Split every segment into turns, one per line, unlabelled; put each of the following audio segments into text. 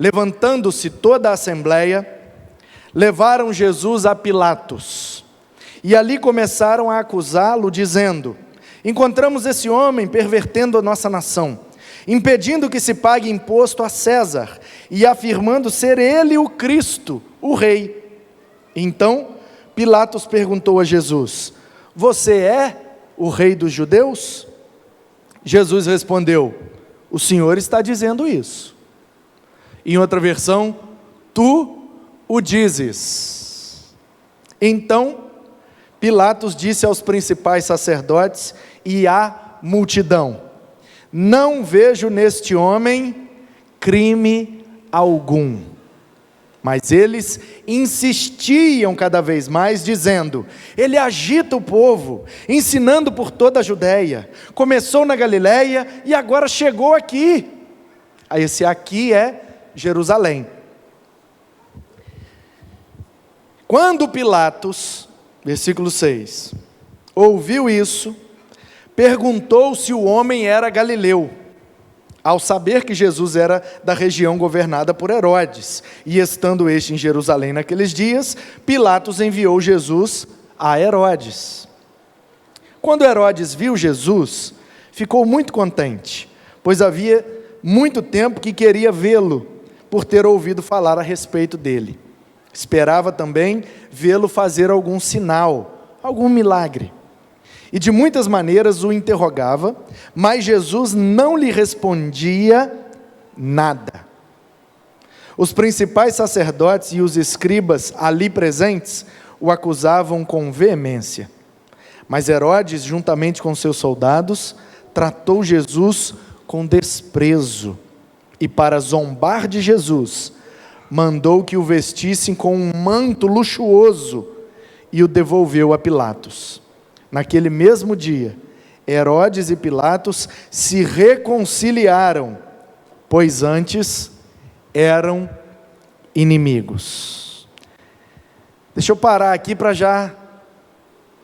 Levantando-se toda a assembleia, levaram Jesus a Pilatos, e ali começaram a acusá-lo, dizendo: encontramos esse homem pervertendo a nossa nação, impedindo que se pague imposto a César, e afirmando ser ele o Cristo, o rei. Então Pilatos perguntou a Jesus: você é o rei dos judeus? Jesus respondeu: o Senhor está dizendo isso. Em outra versão: tu o dizes. Então Pilatos disse aos principais sacerdotes e à multidão: não vejo neste homem crime algum. Mas eles insistiam cada vez mais, dizendo: ele agita o povo, ensinando por toda a Judéia. Começou na Galiléia e agora chegou aqui. Esse aqui é Jerusalém. Quando Pilatos, versículo 6, ouviu isso, perguntou se o homem era galileu, ao saber que Jesus era da região governada por Herodes, e estando este em Jerusalém naqueles dias, Pilatos enviou Jesus a Herodes. Quando Herodes viu Jesus, ficou muito contente, pois havia muito tempo que queria vê-lo, por ter ouvido falar a respeito dele. Esperava também vê-lo fazer algum sinal, algum milagre. E de muitas maneiras o interrogava, mas Jesus não lhe respondia nada. Os principais sacerdotes e os escribas ali presentes o acusavam com veemência. Mas Herodes, juntamente com seus soldados, tratou Jesus com desprezo, e para zombar de Jesus, mandou que o vestissem com um manto luxuoso e o devolveu a Pilatos. Naquele mesmo dia, Herodes e Pilatos se reconciliaram, pois antes eram inimigos. Deixa eu parar aqui para já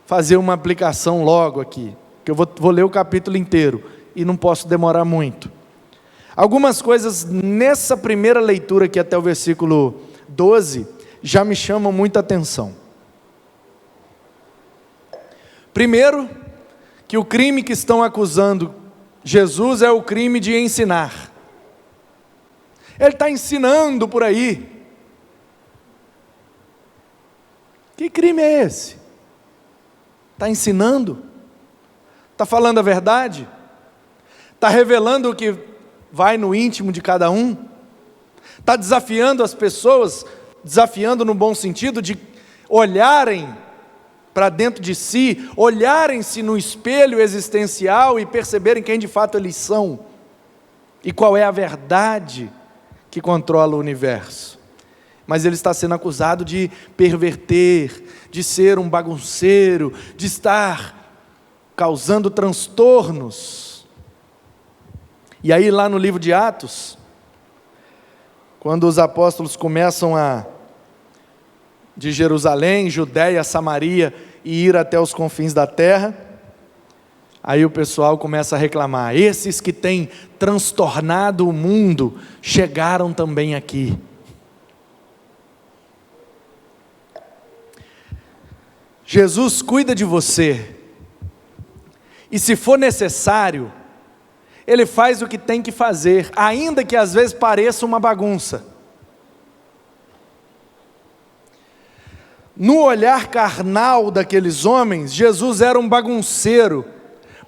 fazer uma aplicação logo aqui, que eu vou ler o capítulo inteiro e não posso demorar muito. Algumas coisas nessa primeira leitura aqui até o versículo 12 já me chamam muita atenção. Primeiro, que o crime que estão acusando Jesus é o crime de ensinar. Ele está ensinando por aí. Que crime é esse? Está ensinando? Está falando a verdade? Está revelando o que vai no íntimo de cada um? Está desafiando as pessoas, desafiando no bom sentido, de olharem para dentro de si, olharem-se no espelho existencial e perceberem quem de fato eles são, e qual é a verdade que controla o universo. Mas ele está sendo acusado de perverter, de ser um bagunceiro, de estar causando transtornos. E aí lá no livro de Atos, quando os apóstolos começam de Jerusalém, Judéia, Samaria, e ir até os confins da terra, aí o pessoal começa a reclamar: esses que têm transtornado o mundo, chegaram também aqui. Jesus cuida de você, e se for necessário, Ele faz o que tem que fazer, ainda que às vezes pareça uma bagunça. No olhar carnal daqueles homens, Jesus era um bagunceiro,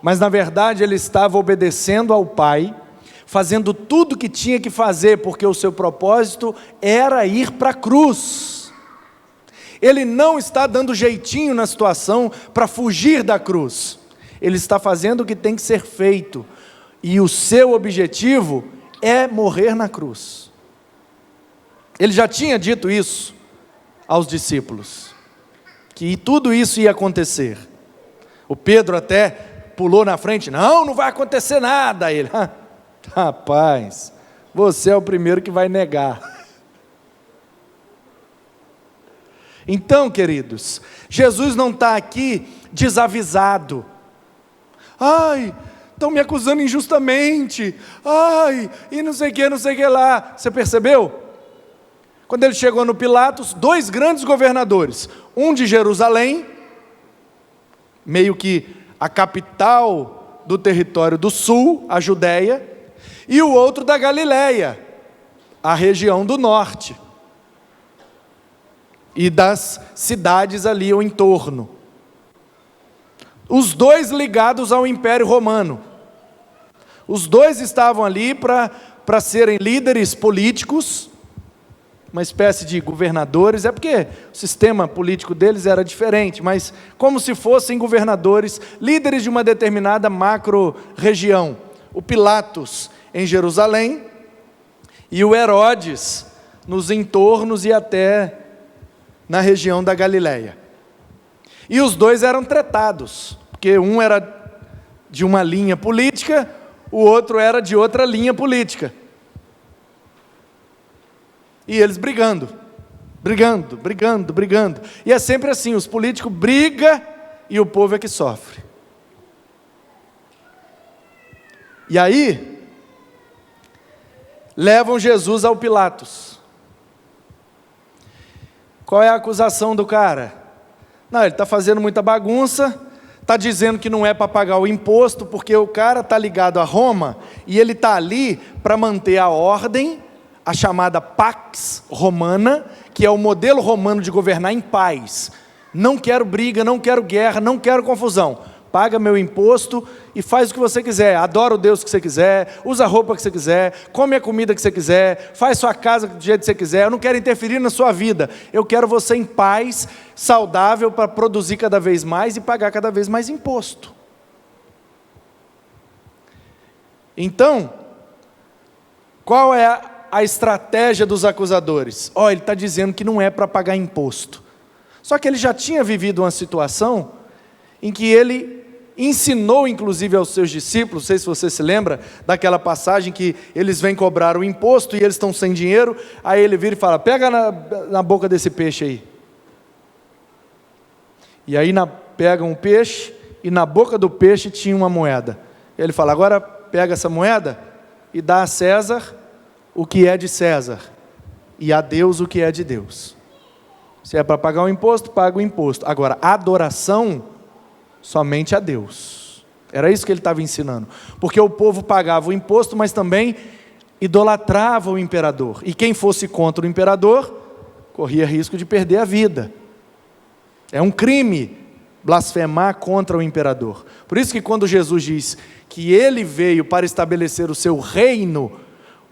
mas na verdade ele estava obedecendo ao Pai, fazendo tudo o que tinha que fazer, porque o seu propósito era ir para a cruz. Ele não está dando jeitinho na situação para fugir da cruz. Ele está fazendo o que tem que ser feito. E o seu objetivo é morrer na cruz. Ele já tinha dito isso aos discípulos, que tudo isso ia acontecer. O Pedro até pulou na frente: não vai acontecer nada. Ele: rapaz, você é o primeiro que vai negar. Então, queridos, Jesus não está aqui desavisado. estão me acusando injustamente, ai, e não sei o que lá. Você percebeu? Quando ele chegou no Pilatos, 2 grandes governadores, um de Jerusalém, meio que a capital do território do sul, a Judéia, e o outro da Galileia, a região do norte, e das cidades ali ao entorno. Os 2 ligados ao Império Romano. Os 2 estavam ali para serem líderes políticos, uma espécie de governadores, é porque o sistema político deles era diferente, mas como se fossem governadores, líderes de uma determinada macro-região. O Pilatos em Jerusalém e o Herodes nos entornos e até na região da Galileia. E os 2 eram tretados, porque um era de uma linha política, o outro era de outra linha política. E eles brigando. E é sempre assim, os políticos brigam e o povo é que sofre. E aí, levam Jesus ao Pilatos. Qual é a acusação do cara? Não, ele está fazendo muita bagunça, está dizendo que não é para pagar o imposto, porque o cara está ligado a Roma, e ele está ali para manter a ordem, a chamada Pax Romana, que é o modelo romano de governar em paz. Não quero briga, não quero guerra, não quero confusão. Paga meu imposto e faz o que você quiser. Adora o Deus que você quiser, usa a roupa que você quiser, come a comida que você quiser, faz sua casa do jeito que você quiser. Eu não quero interferir na sua vida. Eu quero você em paz, saudável, para produzir cada vez mais e pagar cada vez mais imposto. Então, qual é a estratégia dos acusadores? Ele está dizendo que não é para pagar imposto. Só que ele já tinha vivido uma situação em que ele ensinou, inclusive, aos seus discípulos, não sei se você se lembra, daquela passagem que eles vêm cobrar o imposto e eles estão sem dinheiro, aí ele vira e fala, pega na boca desse peixe aí. E aí pega um peixe, e na boca do peixe tinha uma moeda. Ele fala, agora pega essa moeda e dá a César o que é de César, e a Deus o que é de Deus. Se é para pagar o imposto, paga o imposto. Agora, adoração somente a Deus. Era isso que ele estava ensinando. Porque o povo pagava o imposto, mas também idolatrava o imperador. E quem fosse contra o imperador, corria risco de perder a vida. É um crime blasfemar contra o imperador. Por isso que quando Jesus diz que ele veio para estabelecer o seu reino,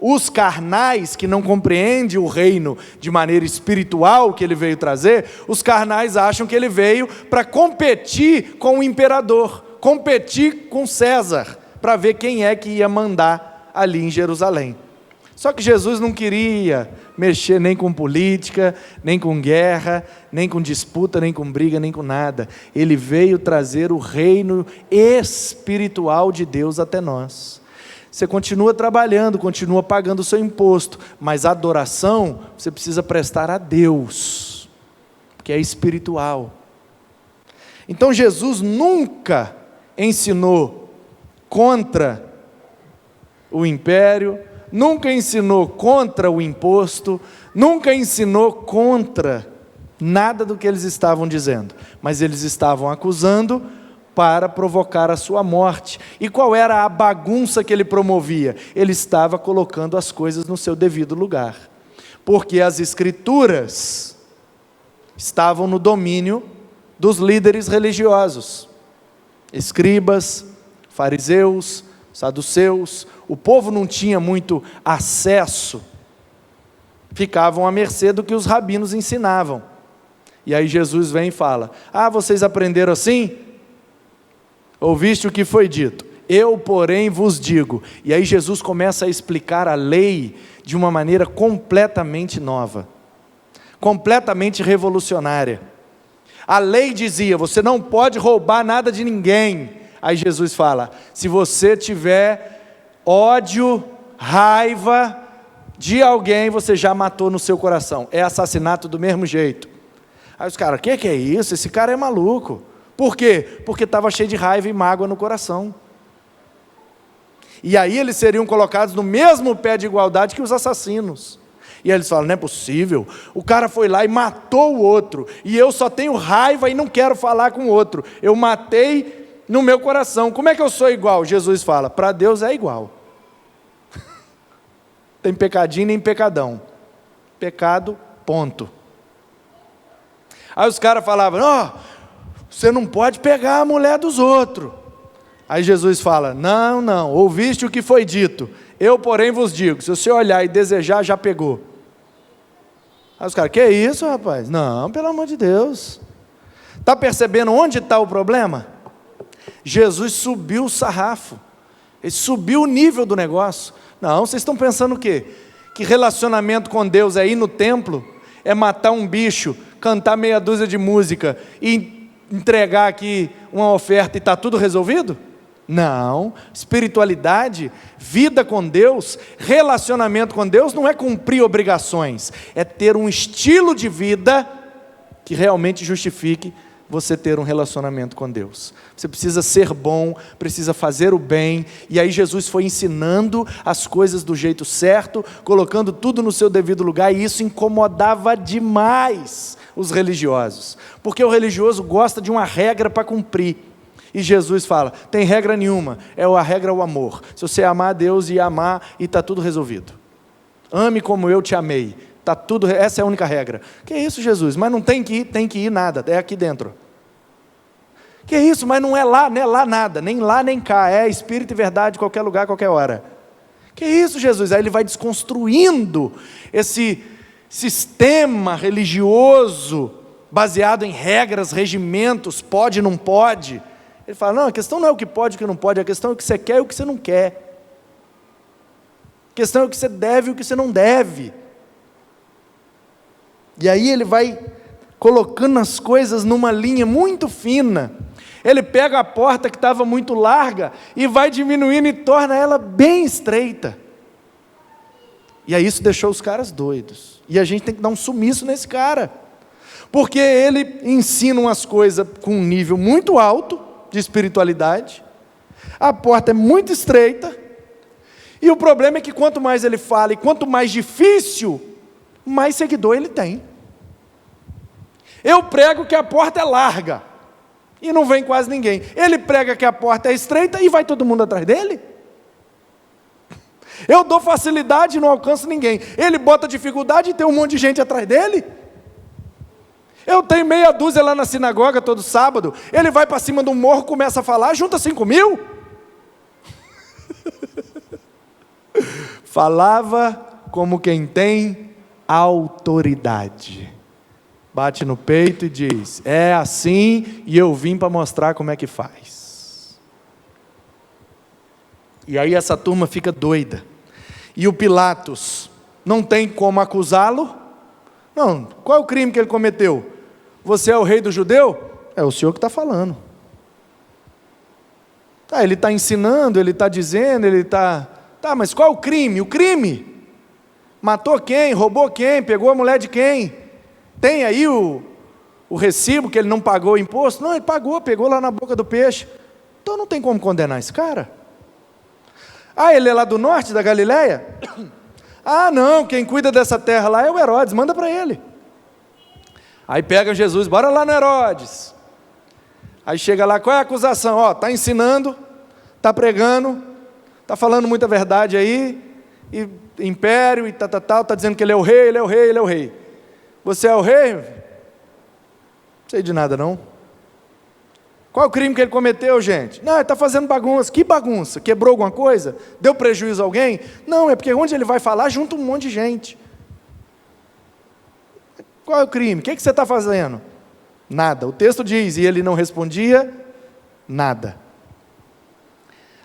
os carnais que não compreendem o reino de maneira espiritual que ele veio trazer, os carnais acham que ele veio para competir com o imperador, competir com César, para ver quem é que ia mandar ali em Jerusalém. Só que Jesus não queria mexer nem com política, nem com guerra, nem com disputa, nem com briga, nem com nada. Ele veio trazer o reino espiritual de Deus até nós. Você continua trabalhando, continua pagando o seu imposto, mas a adoração você precisa prestar a Deus, que é espiritual. Então Jesus nunca ensinou contra o império, nunca ensinou contra o imposto, nunca ensinou contra nada do que eles estavam dizendo, mas eles estavam acusando para provocar a sua morte. E qual era a bagunça que ele promovia? Ele estava colocando as coisas no seu devido lugar, porque as escrituras estavam no domínio dos líderes religiosos, escribas, fariseus, saduceus. O povo não tinha muito acesso, ficavam à mercê do que os rabinos ensinavam. E aí Jesus vem e fala, vocês aprenderam assim? Ouviste o que foi dito, eu porém vos digo. E aí Jesus começa a explicar a lei de uma maneira completamente nova, completamente revolucionária. A lei dizia, você não pode roubar nada de ninguém. Aí Jesus fala, se você tiver ódio, raiva de alguém, você já matou no seu coração, é assassinato do mesmo jeito. Aí os caras, o que é isso? Esse cara é maluco. Por quê? Porque estava cheio de raiva e mágoa no coração. E aí eles seriam colocados no mesmo pé de igualdade que os assassinos. E aí eles falam, não é possível, o cara foi lá e matou o outro, e eu só tenho raiva e não quero falar com o outro, eu matei no meu coração, como é que eu sou igual? Jesus fala, para Deus é igual. Tem pecadinho nem pecadão, pecado, ponto. Aí os caras falavam, você não pode pegar a mulher dos outros. Aí Jesus fala, não, ouviste o que foi dito, eu porém vos digo, se você olhar e desejar, já pegou. Aí os caras, que isso rapaz? Não, pelo amor de Deus. Está percebendo onde está o problema? Jesus subiu o sarrafo, ele subiu o nível do negócio. Não, vocês estão pensando o quê? Que relacionamento com Deus é ir no templo, é matar um bicho, cantar meia dúzia de música e entregar aqui uma oferta e está tudo resolvido? Não, espiritualidade, vida com Deus, relacionamento com Deus não é cumprir obrigações, é ter um estilo de vida que realmente justifique você ter um relacionamento com Deus. Você precisa ser bom, precisa fazer o bem, e aí Jesus foi ensinando as coisas do jeito certo, colocando tudo no seu devido lugar, e isso incomodava demais os religiosos, porque o religioso gosta de uma regra para cumprir. E Jesus fala, tem regra nenhuma, a regra é o amor. Se você amar a Deus e amar, e está tudo resolvido. Ame como eu te amei, tá tudo, essa é a única regra. Que isso, Jesus? Mas não tem que ir nada, é aqui dentro. Que isso? Mas não é lá nada, nem lá nem cá, é espírito e verdade, qualquer lugar, qualquer hora. Que isso, Jesus? Aí ele vai desconstruindo esse sistema religioso, baseado em regras, regimentos, pode, não pode. Ele fala, não, a questão não é o que pode e o que não pode, a questão é o que você quer e o que você não quer. A questão é o que você deve e o que você não deve. E aí ele vai colocando as coisas numa linha muito fina. Ele pega a porta que estava muito larga e vai diminuindo e torna ela bem estreita. E aí isso deixou os caras doidos. E a gente tem que dar um sumiço nesse cara. Porque ele ensina umas coisas com um nível muito alto de espiritualidade, a porta é muito estreita, e o problema é que quanto mais ele fala, e quanto mais difícil, mais seguidor ele tem. Eu prego que a porta é larga, e não vem quase ninguém. Ele prega que a porta é estreita, e vai todo mundo atrás dele. Eu dou facilidade e não alcanço ninguém. Ele bota dificuldade e tem um monte de gente atrás dele. Eu tenho meia dúzia lá na sinagoga todo sábado, ele vai para cima do morro, começa a falar, junta 5.000. Falava como quem tem autoridade. Bate no peito e diz, é assim e eu vim para mostrar como é que faz. E aí essa turma fica doida. E o Pilatos não tem como acusá-lo. Não, qual é o crime que ele cometeu? Você é o rei do judeu? É o senhor que está falando. Ele está ensinando, ele está dizendo, ele está... Tá, mas qual é o crime? O crime? Matou quem? Roubou quem? Pegou a mulher de quem? Tem aí o recibo que ele não pagou o imposto? Não, ele pagou, pegou lá na boca do peixe. Então não tem como condenar esse cara. Ele é lá do norte, da Galileia? Não, quem cuida dessa terra lá é o Herodes, manda para ele. Aí pega Jesus, bora lá no Herodes. Aí chega lá, qual é a acusação? Está ensinando, está pregando, está falando muita verdade aí, e império, e tal, está dizendo que ele é o rei, ele é o rei, ele é o rei. Você é o rei? Não sei de nada não. Qual é o crime que ele cometeu, gente? Não, ele está fazendo bagunça. Que bagunça? Quebrou alguma coisa? Deu prejuízo a alguém? Não, é porque onde ele vai falar, junta um monte de gente. Qual é o crime? O que você está fazendo? Nada. O texto diz, e ele não respondia nada.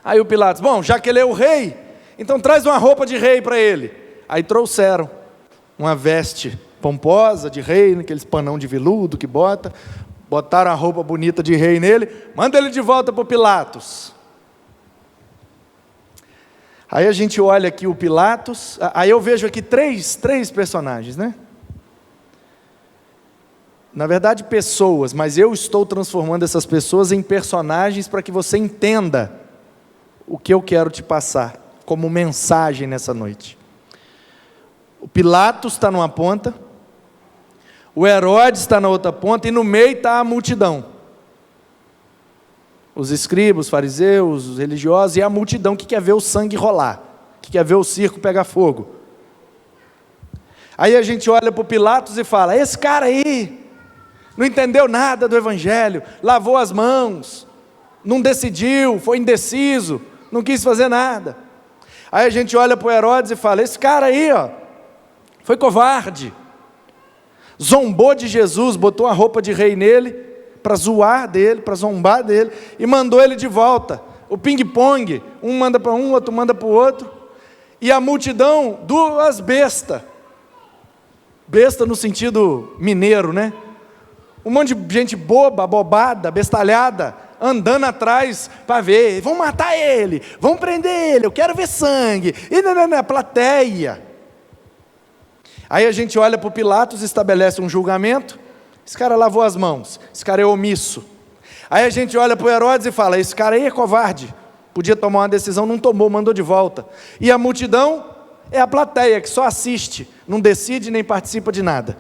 Aí o Pilatos, bom, já que ele é o rei, então traz uma roupa de rei para ele. Aí trouxeram uma veste pomposa de rei, aqueles panão de veludo que botaram a roupa bonita de rei nele, manda ele de volta para o Pilatos. Aí a gente olha aqui o Pilatos, aí eu vejo aqui três personagens, né? Na verdade, pessoas, mas eu estou transformando essas pessoas em personagens para que você entenda o que eu quero te passar como mensagem nessa noite. O Pilatos está numa ponta, o Herodes está na outra ponta, e no meio está a multidão. Os escribas, os fariseus, os religiosos, e a multidão que quer ver o sangue rolar, que quer ver o circo pegar fogo. Aí a gente olha para o Pilatos e fala: esse cara aí não entendeu nada do evangelho, lavou as mãos, não decidiu, foi indeciso, não quis fazer nada. Aí a gente olha para o Herodes e fala: esse cara aí, ó, foi covarde, zombou de Jesus, botou a roupa de rei nele, para zoar dele, para zombar dele, e mandou ele de volta. O ping-pong, um manda para um, outro manda para o outro, e a multidão, duas bestas, besta no sentido mineiro, né? Um monte de gente boba, bobada, bestalhada, andando atrás para ver, vão matar ele, vão prender ele, eu quero ver sangue, e na plateia. Aí a gente olha para o Pilatos e estabelece um julgamento: esse cara lavou as mãos, esse cara é omisso. Aí a gente olha para o Herodes e fala: esse cara aí é covarde, podia tomar uma decisão, não tomou, mandou de volta. E a multidão é a plateia que só assiste, não decide nem participa de nada.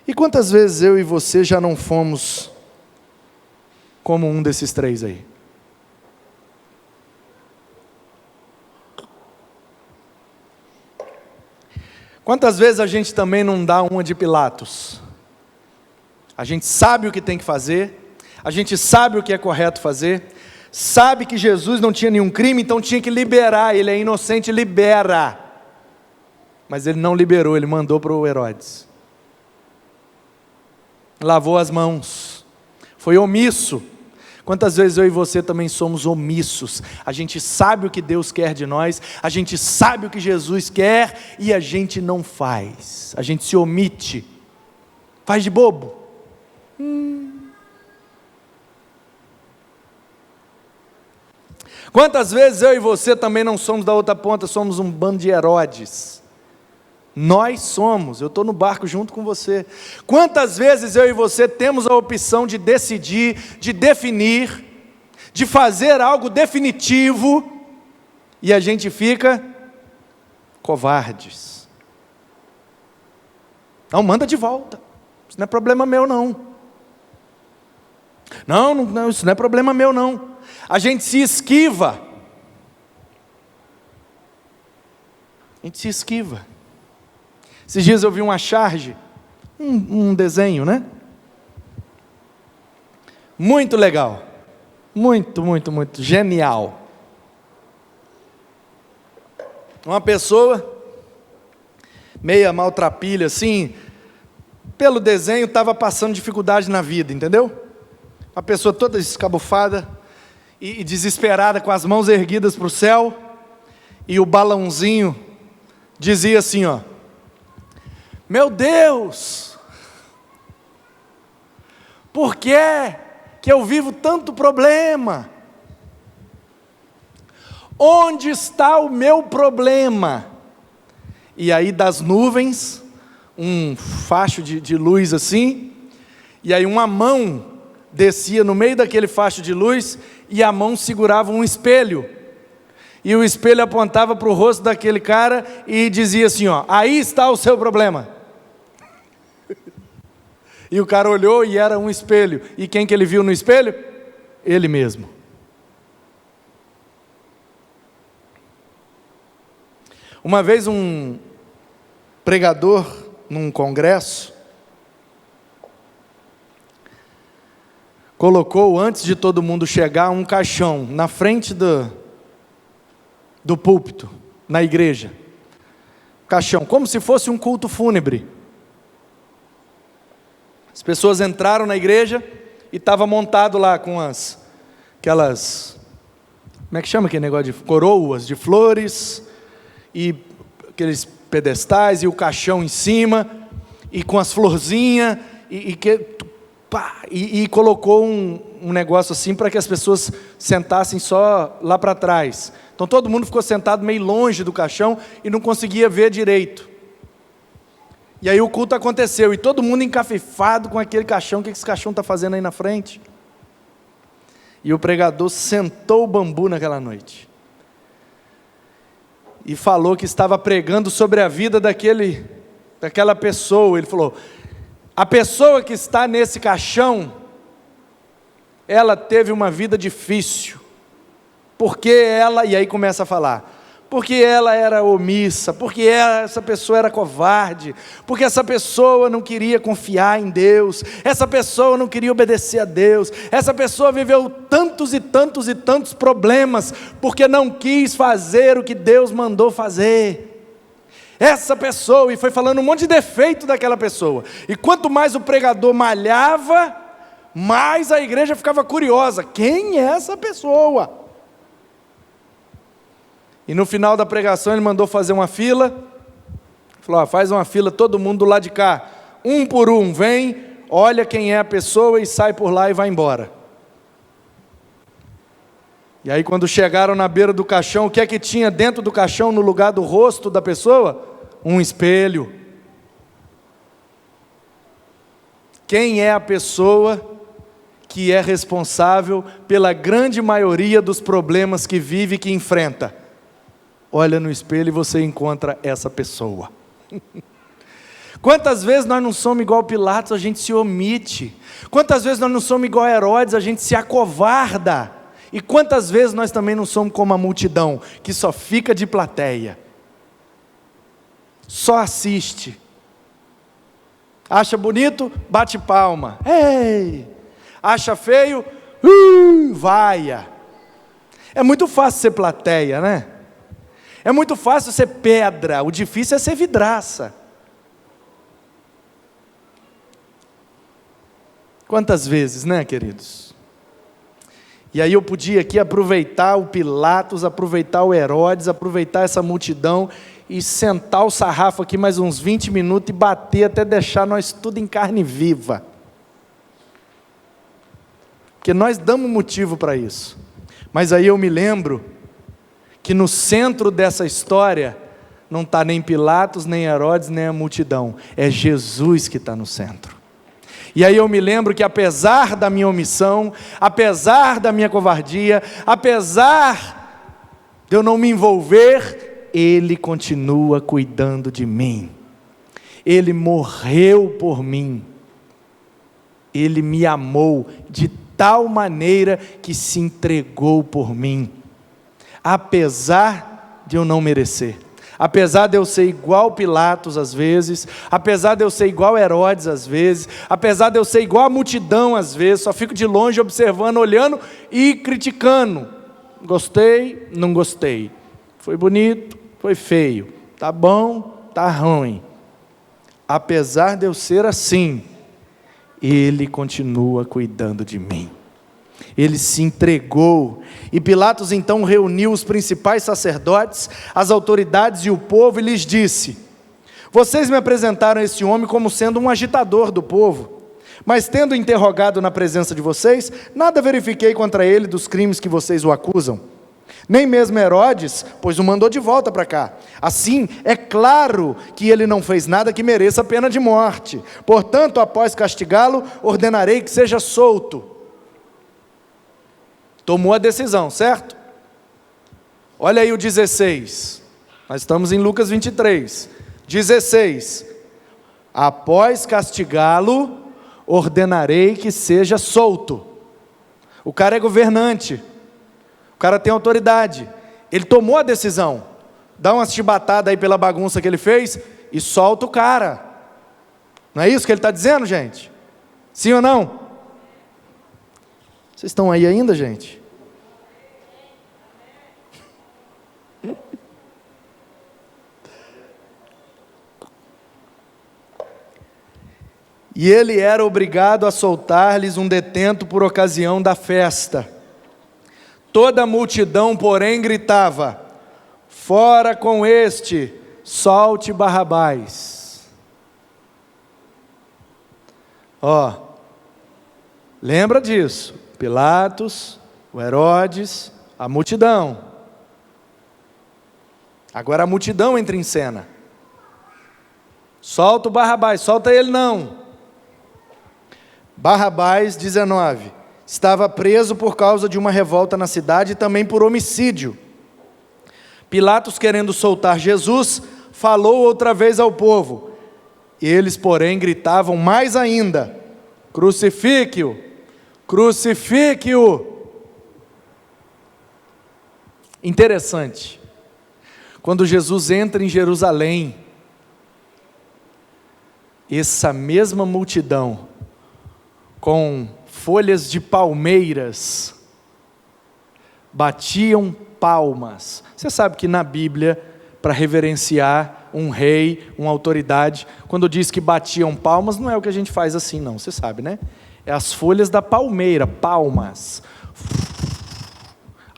E quantas vezes eu e você já não fomos como um desses três aí? Quantas vezes a gente também não dá uma de Pilatos? A gente sabe o que tem que fazer, a gente sabe o que é correto fazer, sabe que Jesus não tinha nenhum crime, então tinha que liberar, ele é inocente, libera. Mas ele não liberou, ele mandou para o Herodes. Lavou as mãos, foi omisso. Quantas vezes eu e você também somos omissos? A gente sabe o que Deus quer de nós, a gente sabe o que Jesus quer, e a gente não faz, a gente se omite, faz de bobo. Quantas vezes eu e você também não somos da outra ponta, somos um bando de Herodes? Nós somos, eu estou no barco junto com você. Quantas vezes eu e você temos a opção de decidir, de definir, de fazer algo definitivo, e a gente fica covardes. Não, manda de volta, isso não é problema meu não. Não, isso não é problema meu não. A gente se esquiva. A gente se esquiva. Esses dias eu vi uma charge, um desenho, né? Muito legal, muito genial. Uma pessoa, meia maltrapilha assim, pelo desenho estava passando dificuldade na vida, entendeu? Uma pessoa toda escabufada e desesperada, com as mãos erguidas para o céu, e o balãozinho dizia assim, ó: meu Deus, por que eu vivo tanto problema? Onde está o meu problema? E aí das nuvens, um facho de luz assim, e aí uma mão descia no meio daquele facho de luz, e a mão segurava um espelho, e o espelho apontava para o rosto daquele cara, e dizia assim, ó: aí está o seu problema. E o cara olhou e era um espelho. E quem que ele viu no espelho? Ele mesmo. Uma vez um pregador, num congresso, colocou, antes de todo mundo chegar, um caixão na frente do púlpito, na igreja. Caixão, como se fosse um culto fúnebre. As pessoas entraram na igreja e estava montado lá com aquelas, como é que chama aquele negócio de coroas de flores, e aqueles pedestais, e o caixão em cima, e com as florzinhas, e colocou um negócio assim para que as pessoas sentassem só lá para trás. Então todo mundo ficou sentado meio longe do caixão e não conseguia ver direito. E aí o culto aconteceu, e todo mundo encafifado com aquele caixão. O que esse caixão está fazendo aí na frente? E o pregador sentou o bambu naquela noite. E falou que estava pregando sobre a vida daquela pessoa. Ele falou: a pessoa que está nesse caixão, ela teve uma vida difícil. Porque ela, e aí começa a falar, porque ela era omissa, porque essa pessoa era covarde, porque essa pessoa não queria confiar em Deus, essa pessoa não queria obedecer a Deus, essa pessoa viveu tantos e tantos e tantos problemas, porque não quis fazer o que Deus mandou fazer. Essa pessoa, e foi falando um monte de defeito daquela pessoa, e quanto mais o pregador malhava, mais a igreja ficava curiosa, quem é essa pessoa? E no final da pregação ele mandou fazer uma fila, falou: faz uma fila todo mundo do lado de cá, um por um, vem, olha quem é a pessoa e sai por lá e vai embora. E aí quando chegaram na beira do caixão, o que é que tinha dentro do caixão no lugar do rosto da pessoa? Um espelho. Quem é a pessoa que é responsável pela grande maioria dos problemas que vive e que enfrenta? Olha no espelho e você encontra essa pessoa. Quantas vezes nós não somos igual Pilatos, a gente se omite. Quantas vezes nós não somos igual Herodes, a gente se acovarda. E quantas vezes nós também não somos como a multidão, que só fica de plateia, só assiste. Acha bonito, bate palma. Ei! Acha feio, vaia. É muito fácil ser plateia, né? É muito fácil ser pedra, o difícil é ser vidraça. Quantas vezes, né, queridos? E aí eu podia aqui aproveitar o Pilatos, aproveitar o Herodes, aproveitar essa multidão e sentar o sarrafo aqui mais uns 20 minutos e bater até deixar nós tudo em carne viva. Porque nós damos motivo para isso. Mas aí eu me lembro que no centro dessa história não está nem Pilatos, nem Herodes, nem a multidão, é Jesus que está no centro. E aí eu me lembro que apesar da minha omissão, apesar da minha covardia, apesar de eu não me envolver, Ele continua cuidando de mim. Ele morreu por mim. Ele me amou de tal maneira que se entregou por mim. Apesar de eu não merecer, apesar de eu ser igual Pilatos às vezes, apesar de eu ser igual Herodes às vezes, apesar de eu ser igual a multidão às vezes, só fico de longe observando, olhando e criticando. Gostei, não gostei. Foi bonito, foi feio. Tá bom, tá ruim. Apesar de eu ser assim, Ele continua cuidando de mim. Ele se entregou, e Pilatos então reuniu os principais sacerdotes, as autoridades e o povo e lhes disse: vocês me apresentaram esse homem como sendo um agitador do povo, mas tendo interrogado na presença de vocês, nada verifiquei contra ele dos crimes que vocês o acusam, nem mesmo Herodes, pois o mandou de volta para cá. Assim, é claro que ele não fez nada que mereça a pena de morte. Portanto, após castigá-lo, ordenarei que seja solto. Tomou a decisão, certo? Olha aí o 16. Nós estamos em Lucas 23. 16. Após castigá-lo, ordenarei que seja solto. O cara é governante. O cara tem autoridade. Ele tomou a decisão. Dá uma chibatada aí pela bagunça que ele fez e solta o cara. Não é isso que ele está dizendo, gente? Sim ou não? Vocês estão aí ainda, gente? E ele era obrigado a soltar-lhes um detento por ocasião da festa. Toda a multidão, porém, gritava: fora com este, solte Barrabás. Lembra disso? Pilatos, o Herodes, a multidão. Agora a multidão entra em cena. Solta o Barrabás, solta ele não. Barrabás, 19. estava preso por causa de uma revolta na cidade e também por homicídio. Pilatos, querendo soltar Jesus, falou outra vez ao povo. Eles, porém, gritavam mais ainda: crucifique-o, crucifique-o. Interessante, quando Jesus entra em Jerusalém, essa mesma multidão, com folhas de palmeiras, batiam palmas. Você sabe que na Bíblia, para reverenciar um rei, uma autoridade, quando diz que batiam palmas, não é o que a gente faz assim não, você sabe, né? É as folhas da palmeira, palmas.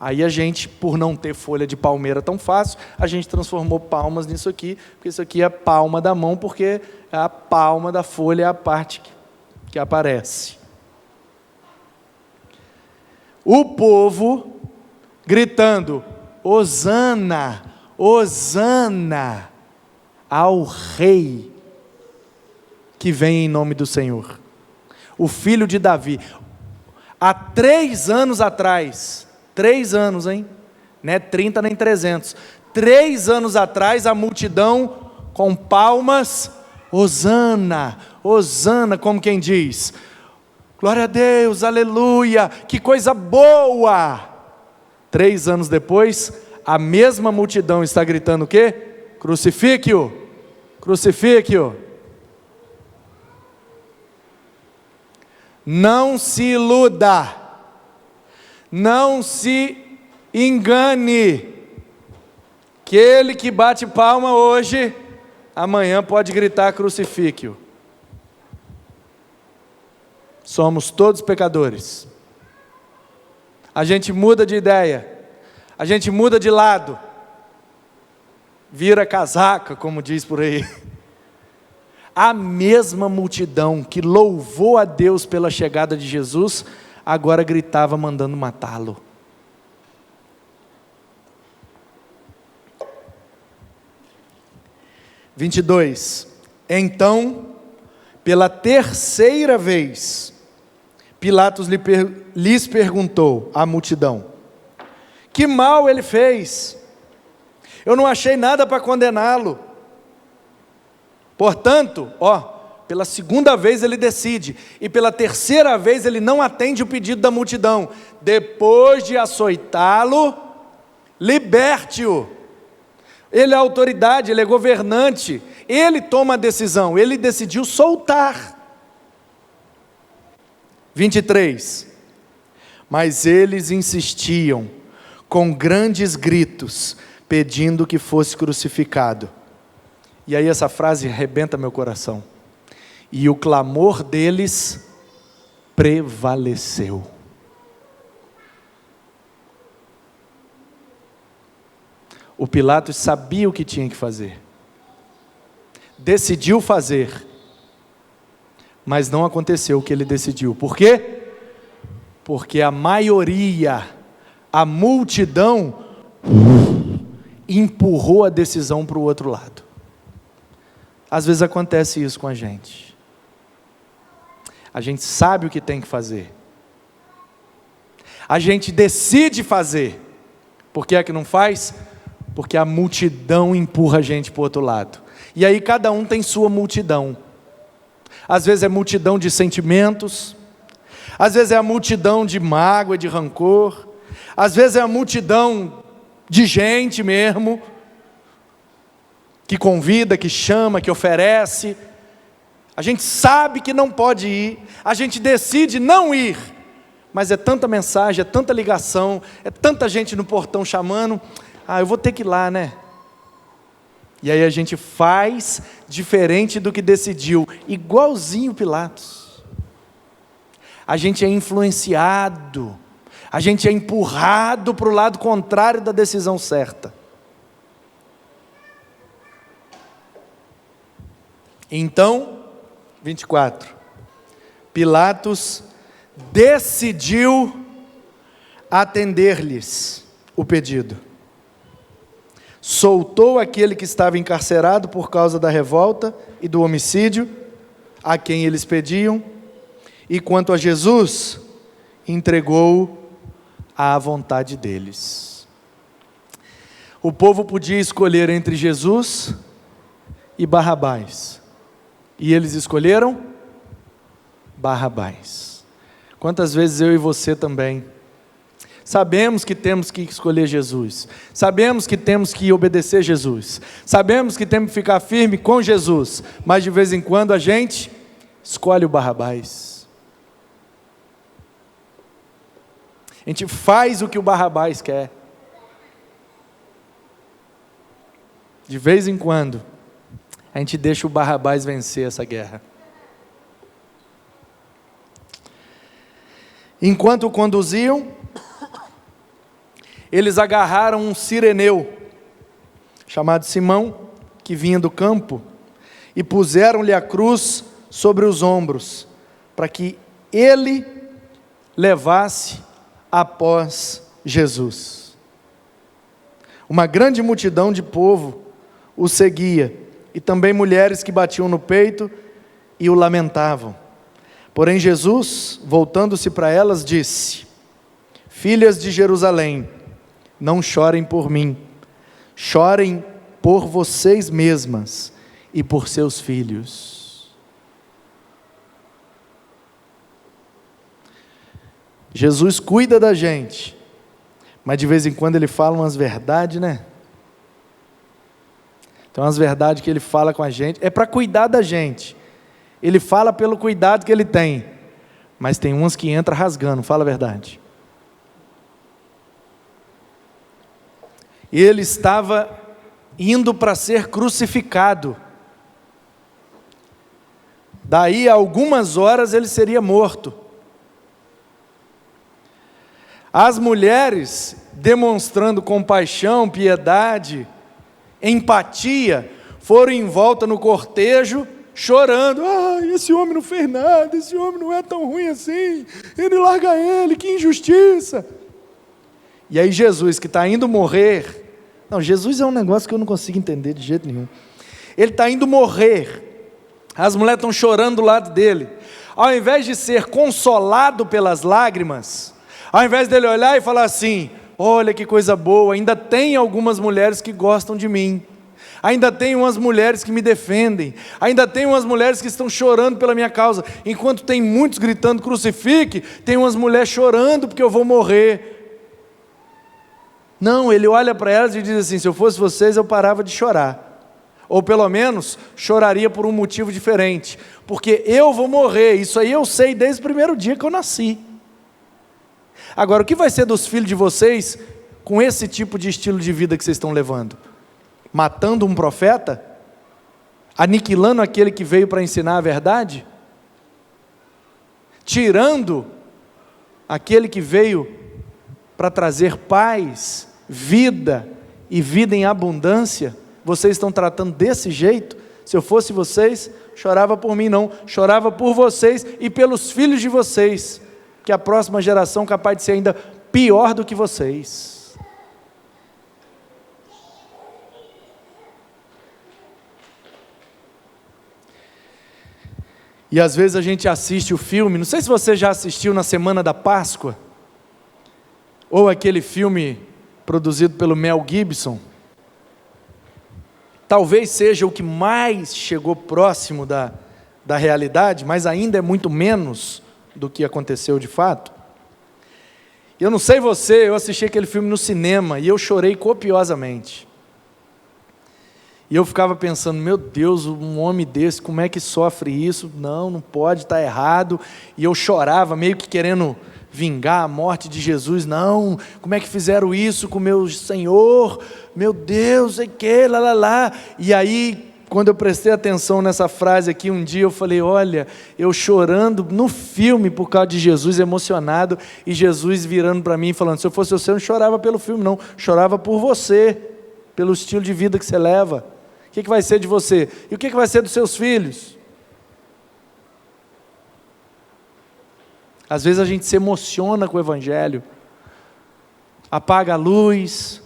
Aí a gente, por não ter folha de palmeira tão fácil, a gente transformou palmas nisso aqui, porque isso aqui é a palma da mão, porque a palma da folha é a parte que aparece. O povo gritando: Hosana, Hosana ao Rei que vem em nome do Senhor, o Filho de Davi. Há 3 anos atrás, 3 anos, hein? Não é 30 nem 300. 3 anos atrás, a multidão com palmas, Hosana, Hosana, como quem diz: glória a Deus, aleluia, que coisa boa. 3 anos depois, a mesma multidão está gritando o quê? Crucifique-o, crucifique-o. Não se iluda, não se engane, que ele que bate palma hoje, amanhã pode gritar crucifique-o. Somos todos pecadores. A gente muda de ideia, a gente muda de lado, vira casaca, como diz por aí. A mesma multidão que louvou a Deus pela chegada de Jesus, agora gritava mandando matá-lo. – 22. Então, pela 3ª vez, Pilatos lhes perguntou à multidão: que mal ele fez? Eu não achei nada para condená-lo. Portanto, pela 2ª vez ele decide, e pela 3ª vez ele não atende o pedido da multidão. Depois de açoitá-lo, liberte-o. Ele é autoridade, ele é governante, ele toma a decisão, ele decidiu soltar. 23. Mas eles insistiam com grandes gritos, pedindo que fosse crucificado. E aí essa frase arrebenta meu coração. E o clamor deles prevaleceu. O Pilatos sabia o que tinha que fazer, decidiu fazer, mas não aconteceu o que ele decidiu. Por quê? Porque a maioria, a multidão, empurrou a decisão para o outro lado. Às vezes acontece isso com a gente. A gente sabe o que tem que fazer, a gente decide fazer. Por que é que não faz? Porque a multidão empurra a gente para o outro lado. E aí cada um tem sua multidão. Às vezes é multidão de sentimentos, às vezes é a multidão de mágoa, de rancor, às vezes é a multidão de gente mesmo, que convida, que chama, que oferece. A gente sabe que não pode ir, a gente decide não ir, mas é tanta mensagem, é tanta ligação, é tanta gente no portão chamando, eu vou ter que ir lá, né? E aí a gente faz diferente do que decidiu, igualzinho Pilatos. A gente é influenciado, a gente é empurrado para o lado contrário da decisão certa. Então, 24, Pilatos decidiu atender-lhes o pedido. Soltou aquele que estava encarcerado por causa da revolta e do homicídio, a quem eles pediam, e quanto a Jesus, entregou à vontade deles. O povo podia escolher entre Jesus e Barrabás, e eles escolheram Barrabás. Quantas vezes eu e você também sabemos que temos que escolher Jesus, sabemos que temos que obedecer Jesus, sabemos que temos que ficar firme com Jesus, mas de vez em quando a gente escolhe o Barrabás. A gente faz o que o Barrabás quer. De vez em quando, a gente deixa o Barrabás vencer essa guerra. Enquanto o conduziam, eles agarraram um cireneu, chamado Simão, que vinha do campo, e puseram-lhe a cruz sobre os ombros, para que ele levasse após Jesus. Uma grande multidão de povo o seguia, e também mulheres que batiam no peito e o lamentavam. Porém Jesus, voltando-se para elas, disse: Filhas de Jerusalém, não chorem por mim, chorem por vocês mesmas e por seus filhos. Jesus cuida da gente, mas de vez em quando ele fala umas verdades, né? Tem umas verdades que ele fala com a gente, é para cuidar da gente. Ele fala pelo cuidado que ele tem, mas tem umas que entra rasgando, fala a verdade. Ele estava indo para ser crucificado. Daí a algumas horas ele seria morto. As mulheres, demonstrando compaixão, piedade, empatia, foram em volta no cortejo, chorando: esse homem não fez nada, esse homem não é tão ruim assim, ele larga ele, que injustiça. E aí Jesus, que está indo morrer, não, Jesus é um negócio que eu não consigo entender de jeito nenhum. Ele está indo morrer, as mulheres estão chorando do lado dele, ao invés de ser consolado pelas lágrimas, ao invés dele olhar e falar assim: olha que coisa boa, ainda tem algumas mulheres que gostam de mim, ainda tem umas mulheres que me defendem, ainda tem umas mulheres que estão chorando pela minha causa, enquanto tem muitos gritando crucifique, tem umas mulheres chorando porque eu vou morrer. Não, ele olha para elas e diz assim: se eu fosse vocês eu parava de chorar, ou pelo menos choraria por um motivo diferente, porque eu vou morrer, isso aí eu sei desde o primeiro dia que eu nasci. Agora, o que vai ser dos filhos de vocês com esse tipo de estilo de vida que vocês estão levando? Matando um profeta? Aniquilando aquele que veio para ensinar a verdade? Tirando aquele que veio para trazer paz, vida e vida em abundância? Vocês estão tratando desse jeito? Se eu fosse vocês, chorava por mim não, chorava por vocês e pelos filhos de vocês, que a próxima geração é capaz de ser ainda pior do que vocês. E às vezes a gente assiste o filme, não sei se você já assistiu na semana da Páscoa, ou aquele filme produzido pelo Mel Gibson, talvez seja o que mais chegou próximo da realidade, mas ainda é muito menos do que aconteceu de fato. Eu não sei você, eu assisti aquele filme no cinema e eu chorei copiosamente. E eu ficava pensando: meu Deus, um homem desse, como é que sofre isso? Não pode, está errado. E eu chorava, meio que querendo vingar a morte de Jesus. Não, como é que fizeram isso com meu Senhor? Meu Deus, sei que, lá. E aí, quando eu prestei atenção nessa frase aqui, um dia eu falei: olha, eu chorando no filme por causa de Jesus, emocionado, e Jesus virando para mim e falando: se eu fosse você, eu não chorava pelo filme não, chorava por você, pelo estilo de vida que você leva. O que vai ser de você? E o que vai ser dos seus filhos? Às vezes a gente se emociona com o Evangelho, apaga a luz,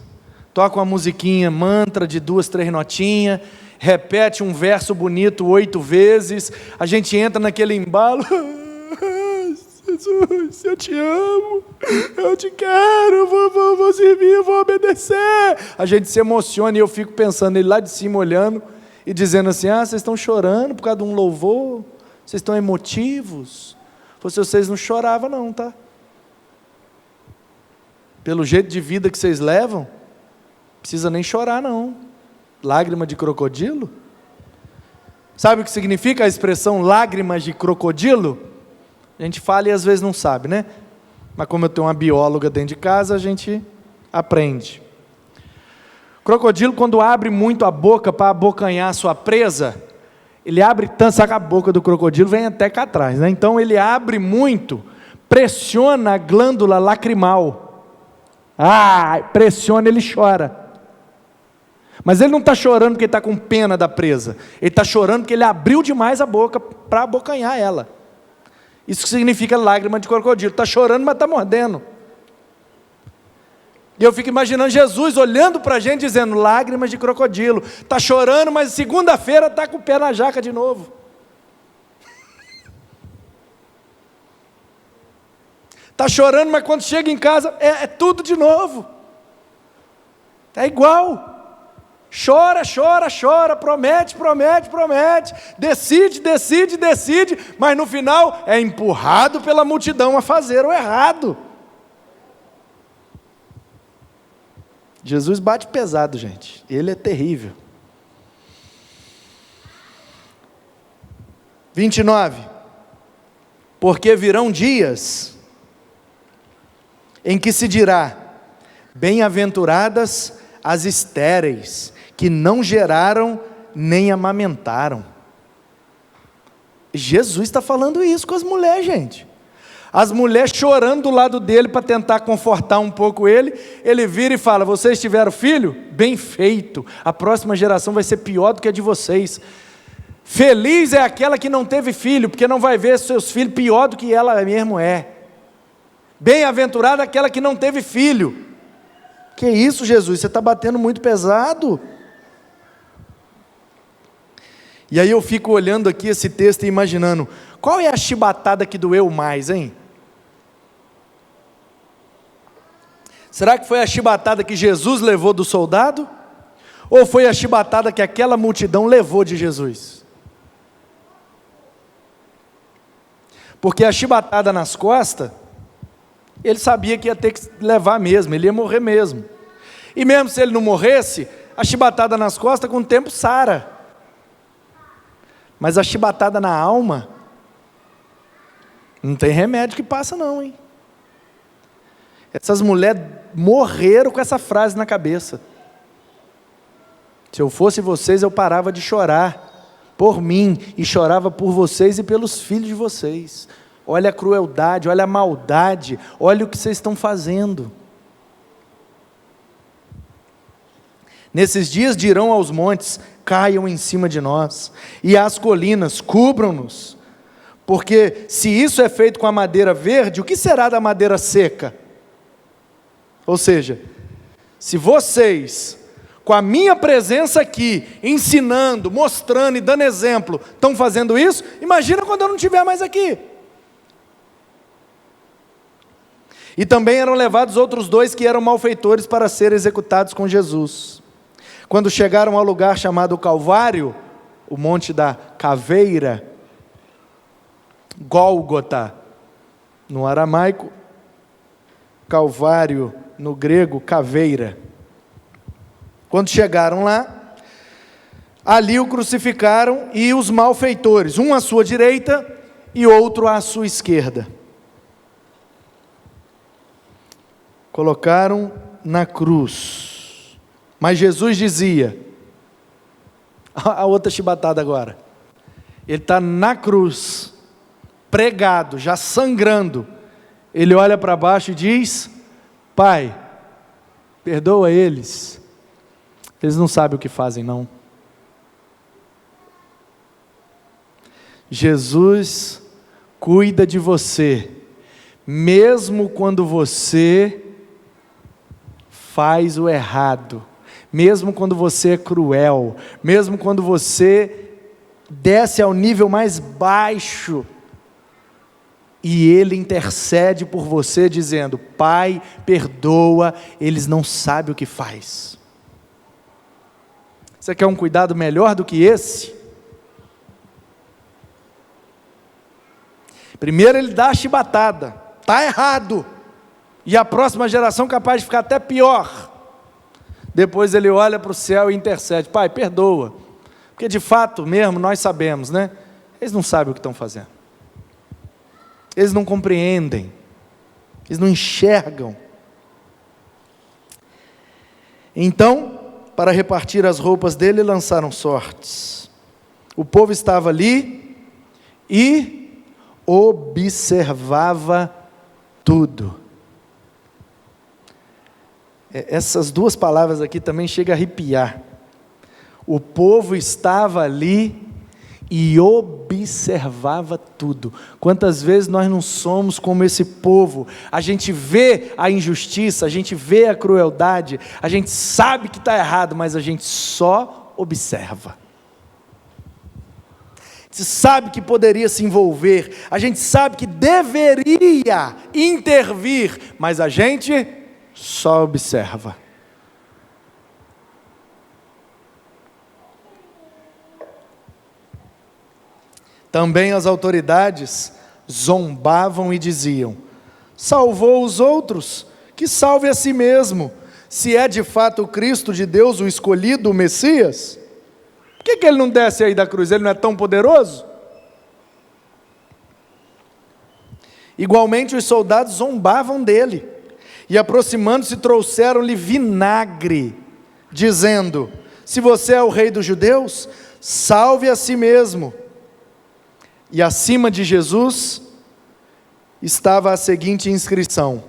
toca uma musiquinha, mantra de 2, 3 notinhas, repete um verso bonito 8 vezes, a gente entra naquele embalo, Jesus, eu te amo, eu te quero, eu vou servir, eu vou obedecer. A gente se emociona e eu fico pensando, ele lá de cima olhando e dizendo assim, vocês estão chorando por causa de um louvor? Vocês estão emotivos? Se vocês não choravam não, tá? Pelo jeito de vida que vocês levam, não precisa nem chorar não. Lágrima de crocodilo? Sabe o que significa a expressão lágrimas de crocodilo? A gente fala e às vezes não sabe, né? Mas como eu tenho uma bióloga dentro de casa, a gente aprende. Crocodilo, quando abre muito a boca para abocanhar a sua presa, ele abre tanto, sabe, a boca do crocodilo vem até cá atrás, né? Então ele abre muito, pressiona a glândula lacrimal. Pressiona, ele chora. Mas ele não está chorando porque ele está com pena da presa. Ele está chorando porque ele abriu demais a boca para abocanhar ela. Isso que significa lágrima de crocodilo. Está chorando, mas está mordendo. E eu fico imaginando Jesus olhando para a gente dizendo, lágrimas de crocodilo. Está chorando, mas segunda-feira está com o pé na jaca de novo. Está chorando, mas quando chega em casa, é tudo de novo. É igual. Chora, chora, chora, promete, promete, promete, decide, decide, decide, mas no final é empurrado pela multidão a fazer o errado. Jesus bate pesado, gente. Ele é terrível. 29. Porque virão dias em que se dirá, bem-aventuradas as estéreis, que não geraram nem amamentaram. Jesus está falando isso com as mulheres, gente. As mulheres chorando do lado dele para tentar confortar um pouco ele. Ele vira e fala, vocês tiveram filho? Bem feito, a próxima geração vai ser pior do que a de vocês. Feliz é aquela que não teve filho, porque não vai ver seus filhos pior do que ela mesmo é. Bem-aventurada aquela que não teve filho. Que isso, Jesus, você está batendo muito pesado. E aí eu fico olhando aqui esse texto e imaginando, qual é a chibatada que doeu mais, hein? Será que foi a chibatada que Jesus levou do soldado? Ou foi a chibatada que aquela multidão levou de Jesus? Porque a chibatada nas costas, ele sabia que ia ter que levar mesmo, ele ia morrer mesmo. E mesmo se ele não morresse, a chibatada nas costas com o tempo sara. Mas a chibatada na alma, não tem remédio que passa não, hein? Essas mulheres morreram com essa frase na cabeça. Se eu fosse vocês, eu parava de chorar por mim, e chorava por vocês e pelos filhos de vocês. Olha a crueldade, olha a maldade, olha o que vocês estão fazendo. Nesses dias dirão aos montes, caiam em cima de nós, e às colinas, cubram-nos, porque se isso é feito com a madeira verde, o que será da madeira seca? Ou seja, se vocês, com a minha presença aqui, ensinando, mostrando e dando exemplo, estão fazendo isso, imagina quando eu não estiver mais aqui. E também eram levados outros 2 que eram malfeitores para serem executados com Jesus. Quando chegaram ao lugar chamado Calvário, o monte da caveira, Gólgota, no aramaico, Calvário, no grego, caveira. Quando chegaram lá, ali o crucificaram e os malfeitores, um à sua direita e outro à sua esquerda. Colocaram na cruz. Mas Jesus dizia, a outra chibatada agora, ele está na cruz, pregado, já sangrando, ele olha para baixo e diz, Pai, perdoa eles não sabem o que fazem não. Jesus cuida de você, mesmo quando você faz o errado, mesmo quando você é cruel, mesmo quando você desce ao nível mais baixo, e Ele intercede por você dizendo: Pai, perdoa, eles não sabem o que faz. Você quer um cuidado melhor do que esse? Primeiro Ele dá a chibatada, está errado, e a próxima geração é capaz de ficar até pior. Depois Ele olha para o céu e intercede: Pai, perdoa, porque de fato mesmo nós sabemos, né? Eles não sabem o que estão fazendo, eles não compreendem, eles não enxergam. Então, para repartir as roupas dele, lançaram sortes. O povo estava ali e observava tudo. Essas duas palavras aqui também chegam a arrepiar. O povo estava ali e observava tudo. Quantas vezes nós não somos como esse povo? A gente vê a injustiça, a gente vê a crueldade, a gente sabe que está errado, mas a gente só observa. A gente sabe que poderia se envolver, a gente sabe que deveria intervir, mas a gente só observa. Também as autoridades zombavam e diziam: salvou os outros, que salve a si mesmo, se é de fato o Cristo de Deus, o escolhido, o Messias. Por que ele não desce aí da cruz? Ele não é tão poderoso? Igualmente os soldados zombavam dele, e aproximando-se trouxeram-lhe vinagre, dizendo: se você é o rei dos judeus, salve a si mesmo. E acima de Jesus estava a seguinte inscrição: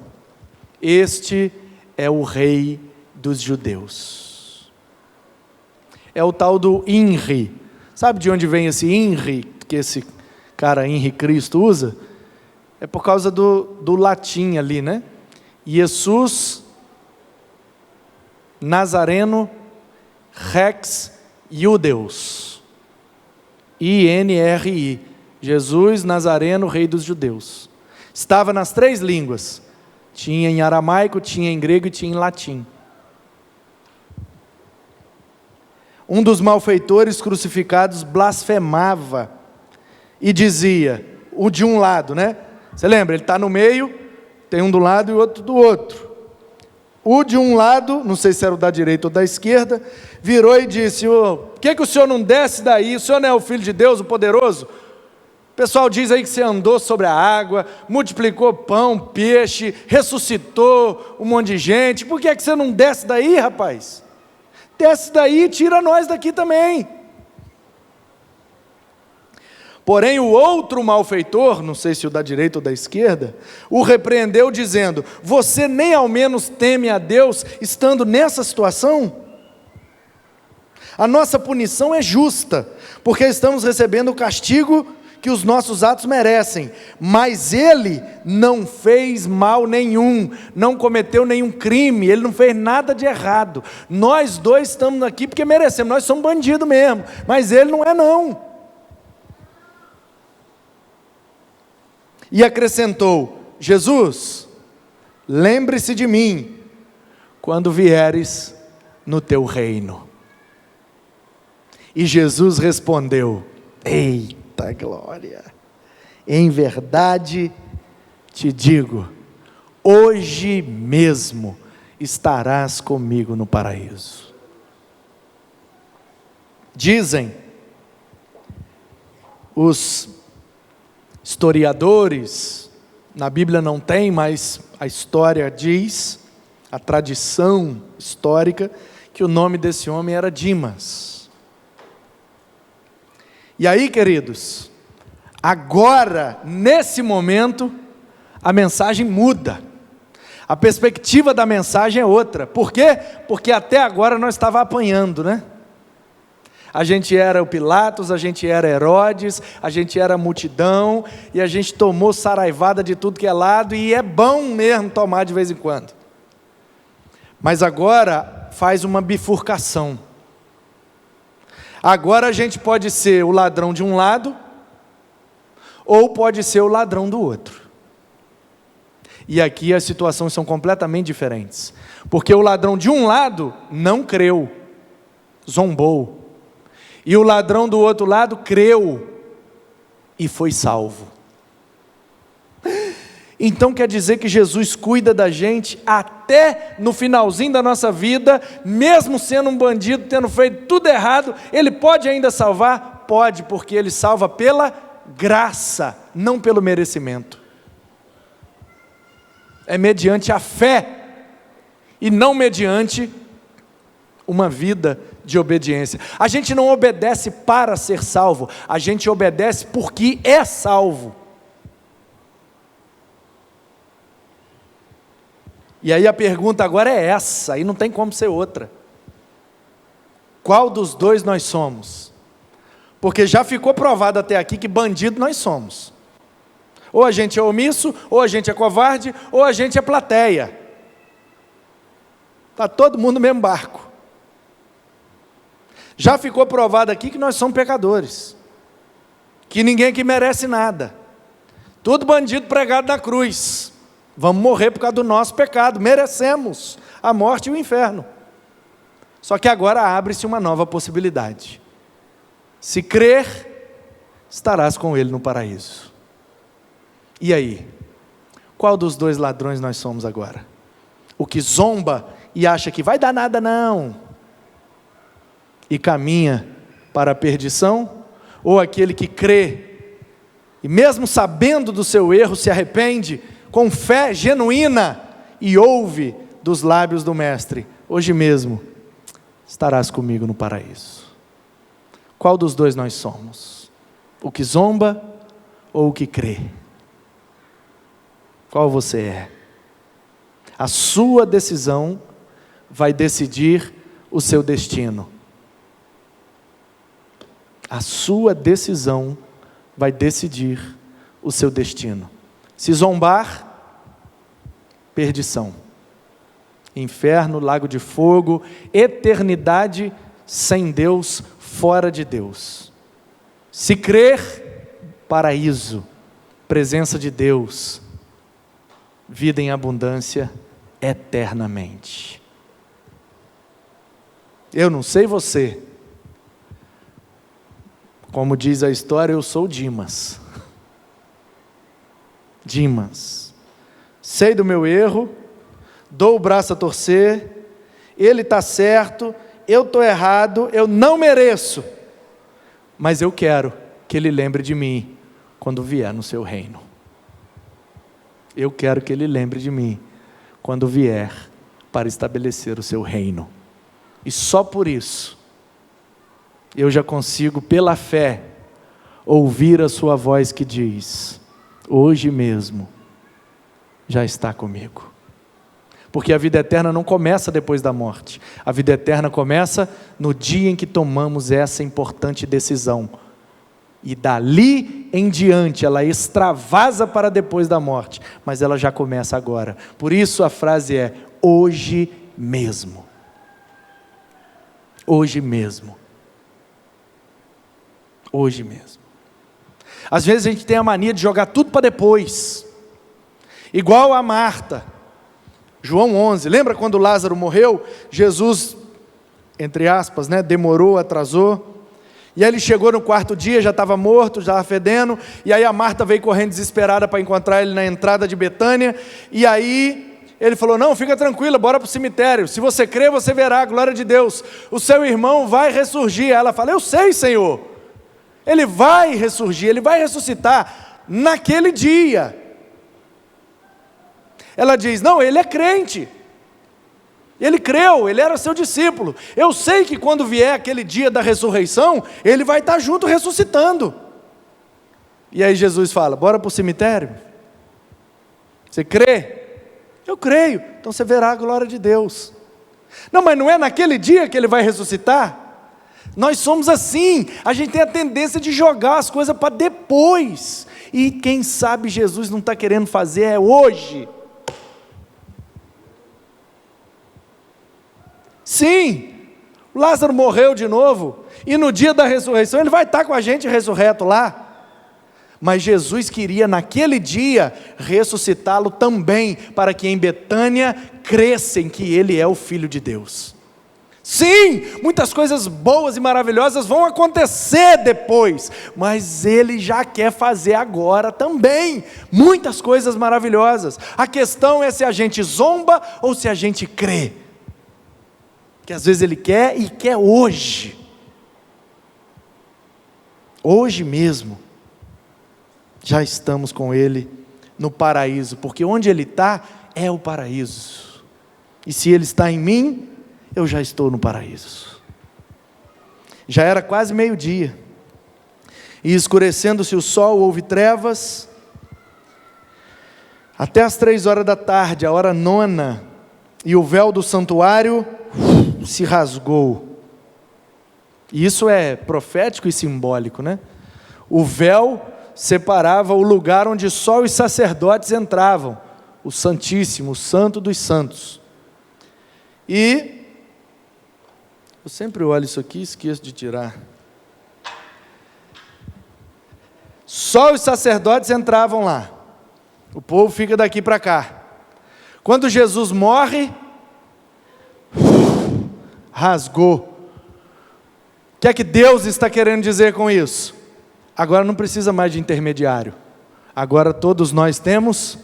este é o rei dos judeus. É o tal do INRI. Sabe de onde vem esse INRI, que esse cara Henri Cristo usa? É por causa do latim ali, né? Jesus Nazareno Rex Judeus. INRI. Jesus Nazareno, rei dos judeus. Estava nas 3 línguas. Tinha em aramaico, tinha em grego e tinha em latim. Um dos malfeitores crucificados blasfemava e dizia, o de um lado, né? Você lembra? Ele está no meio, tem um do lado e o outro do outro. O de um lado, não sei se era o da direita ou da esquerda, virou e disse: por que o senhor não desce daí? O senhor não é o Filho de Deus, o poderoso? O pessoal diz aí que você andou sobre a água, multiplicou pão, peixe, ressuscitou um monte de gente. Por que você não desce daí, rapaz? Desce daí e tira nós daqui também. Porém o outro malfeitor, não sei se o da direita ou da esquerda, o repreendeu dizendo: você nem ao menos teme a Deus estando nessa situação? A nossa punição é justa, porque estamos recebendo o castigo que os nossos atos merecem, mas ele não fez mal nenhum, não cometeu nenhum crime, ele não fez nada de errado. Nós dois estamos aqui porque merecemos, nós somos bandidos mesmo, mas ele não é não. E acrescentou: Jesus, lembre-se de mim quando vieres no teu reino. E Jesus respondeu: eita glória, em verdade te digo, hoje mesmo estarás comigo no paraíso. Dizem os historiadores, na Bíblia não tem, mas a história diz, a tradição histórica, que o nome desse homem era Dimas. E aí, queridos, agora, nesse momento, a mensagem muda. A perspectiva da mensagem é outra. Por quê? Porque até agora nós estávamos apanhando, né? A gente era o Pilatos, a gente era Herodes, a gente era a multidão, e a gente tomou saraivada de tudo que é lado, e é bom mesmo tomar de vez em quando. Mas agora faz uma bifurcação. Agora a gente pode ser o ladrão de um lado, ou pode ser o ladrão do outro. E aqui as situações são completamente diferentes. Porque o ladrão de um lado não creu, zombou. E o ladrão do outro lado creu e foi salvo. Então quer dizer que Jesus cuida da gente até no finalzinho da nossa vida, mesmo sendo um bandido, tendo feito tudo errado, Ele pode ainda salvar? Pode, porque Ele salva pela graça, não pelo merecimento. É mediante a fé, e não mediante uma vida de obediência. A gente não obedece para ser salvo, a gente obedece porque é salvo. E aí a pergunta agora é essa, aí não tem como ser outra. Qual dos dois nós somos? Porque já ficou provado até aqui que bandido nós somos. Ou a gente é omisso, ou a gente é covarde, ou a gente é plateia. Está todo mundo no mesmo barco. Já ficou provado aqui que nós somos pecadores. Que ninguém aqui merece nada. Tudo bandido pregado na cruz. Vamos morrer por causa do nosso pecado, merecemos a morte e o inferno. Só que agora abre-se uma nova possibilidade. Se crer, estarás com Ele no paraíso. E aí? Qual dos dois ladrões nós somos agora? O que zomba e acha que vai dar nada não, e caminha para a perdição? Ou aquele que crê, e mesmo sabendo do seu erro, se arrepende, com fé genuína, e ouve dos lábios do Mestre: hoje mesmo estarás comigo no paraíso. Qual dos dois nós somos? O que zomba ou o que crê? Qual você é? A sua decisão vai decidir o seu destino. A sua decisão vai decidir o seu destino. Se zombar, perdição, inferno, lago de fogo, eternidade sem Deus, fora de Deus. Se crer, paraíso, presença de Deus, vida em abundância eternamente. Eu não sei você, como diz a história, eu sou Dimas. Dimas, sei do meu erro, dou o braço a torcer, ele está certo, eu estou errado, eu não mereço, mas eu quero que ele lembre de mim quando vier no seu reino. Eu quero que ele lembre de mim quando vier para estabelecer o seu reino. E só por isso eu já consigo, pela fé, ouvir a sua voz que diz: hoje mesmo já está comigo. Porque a vida eterna não começa depois da morte. A vida eterna começa no dia em que tomamos essa importante decisão. E dali em diante ela extravasa para depois da morte. Mas ela já começa agora. Por isso a frase é: hoje mesmo. Hoje mesmo. Hoje mesmo. Às vezes a gente tem a mania de jogar tudo para depois. Igual a Marta. João 11, lembra quando Lázaro morreu? Jesus, entre aspas, demorou, atrasou. E aí ele chegou no quarto dia, já estava morto, já estava fedendo. E aí a Marta veio correndo desesperada para encontrar ele na entrada de Betânia. E aí ele falou: não, fica tranquila, bora para o cemitério. Se você crer, você verá a glória de Deus. O seu irmão vai ressurgir. Ela fala: eu sei, Senhor. Ele vai ressurgir, ele vai ressuscitar naquele dia. Ela diz: não, ele é crente. Ele creu, ele era seu discípulo. Eu sei que quando vier aquele dia da ressurreição, ele vai estar junto ressuscitando. E aí Jesus fala: bora para o cemitério? Você crê? Eu creio. Então você verá a glória de Deus. Não, mas não é naquele dia que ele vai ressuscitar? Nós somos assim, a gente tem a tendência de jogar as coisas para depois. E quem sabe Jesus não está querendo fazer é hoje. Sim, Lázaro morreu de novo, e no dia da ressurreição ele vai estar com a gente ressurreto lá. Mas Jesus queria naquele dia ressuscitá-lo também, para que em Betânia crescem que Ele é o Filho de Deus. Sim, muitas coisas boas e maravilhosas vão acontecer depois, mas Ele já quer fazer agora também, muitas coisas maravilhosas. A questão é se a gente zomba ou se a gente crê, que às vezes Ele quer e quer hoje, hoje mesmo. Já estamos com Ele no paraíso, porque onde Ele está é o paraíso, e se Ele está em mim, eu já estou no paraíso. Já era quase meio-dia, e escurecendo-se o sol, houve trevas, até as 3 horas da tarde, a hora nona, e o véu do santuário se rasgou. E isso é profético e simbólico, né? O véu separava o lugar onde só os sacerdotes entravam, o Santíssimo, o Santo dos Santos. E eu sempre olho isso aqui e esqueço de tirar. Só os sacerdotes entravam lá, o povo fica daqui para cá. Quando Jesus morre, rasgou. O que é que Deus está querendo dizer com isso? Agora não precisa mais de intermediário. Agora todos nós temos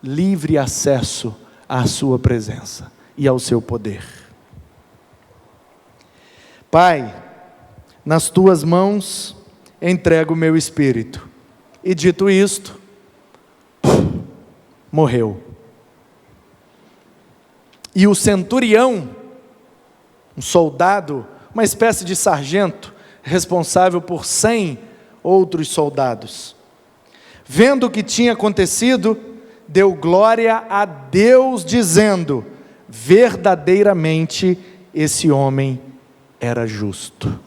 livre acesso à sua presença e ao seu poder. Pai, nas tuas mãos entrego o meu espírito. E dito isto, morreu. E o centurião, um soldado, uma espécie de sargento, responsável por 100 outros soldados, vendo o que tinha acontecido, deu glória a Deus, dizendo: verdadeiramente esse homem era justo.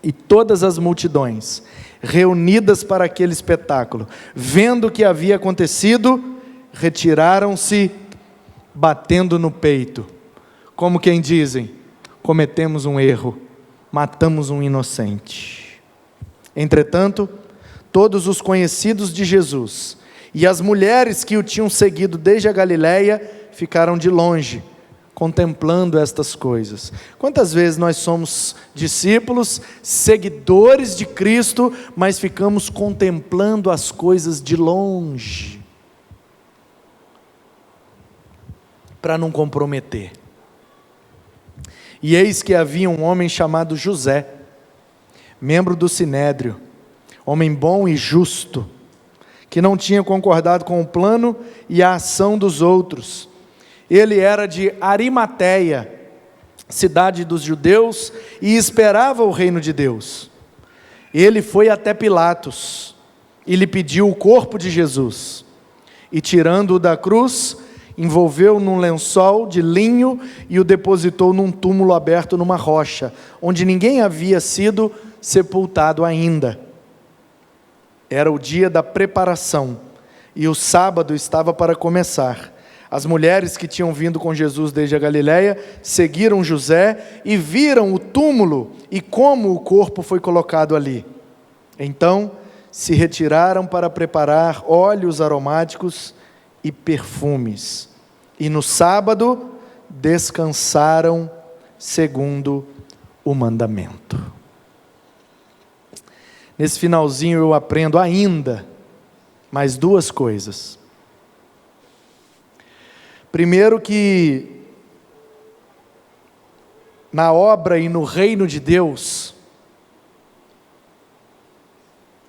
E todas as multidões, reunidas para aquele espetáculo, vendo o que havia acontecido, retiraram-se, batendo no peito, como quem dizem: cometemos um erro, matamos um inocente. Entretanto, todos os conhecidos de Jesus e as mulheres que o tinham seguido desde a Galileia ficaram de longe, contemplando estas coisas. Quantas vezes nós somos discípulos, seguidores de Cristo, mas ficamos contemplando as coisas de longe, para não comprometer. E eis que havia um homem chamado José, membro do Sinédrio, homem bom e justo, que não tinha concordado com o plano e a ação dos outros. Ele era de Arimateia, cidade dos judeus, e esperava o reino de Deus. Ele foi até Pilatos e lhe pediu o corpo de Jesus, e tirando-o da cruz, envolveu num lençol de linho e o depositou num túmulo aberto numa rocha, onde ninguém havia sido sepultado ainda. Era o dia da preparação, e o sábado estava para começar. As mulheres que tinham vindo com Jesus desde a Galileia seguiram José e viram o túmulo e como o corpo foi colocado ali. Então se retiraram para preparar óleos aromáticos e perfumes. E no sábado descansaram segundo o mandamento. Nesse finalzinho eu aprendo ainda mais 2 coisas. Primeiro, que na obra e no reino de Deus,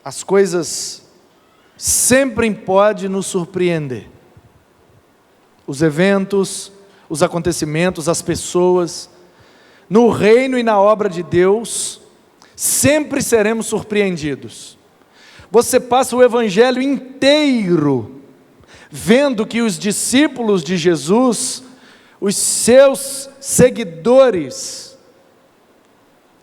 as coisas sempre podem nos surpreender. Os eventos, os acontecimentos, as pessoas, no reino e na obra de Deus, sempre seremos surpreendidos. Você passa o evangelho inteiro vendo que os discípulos de Jesus, os seus seguidores,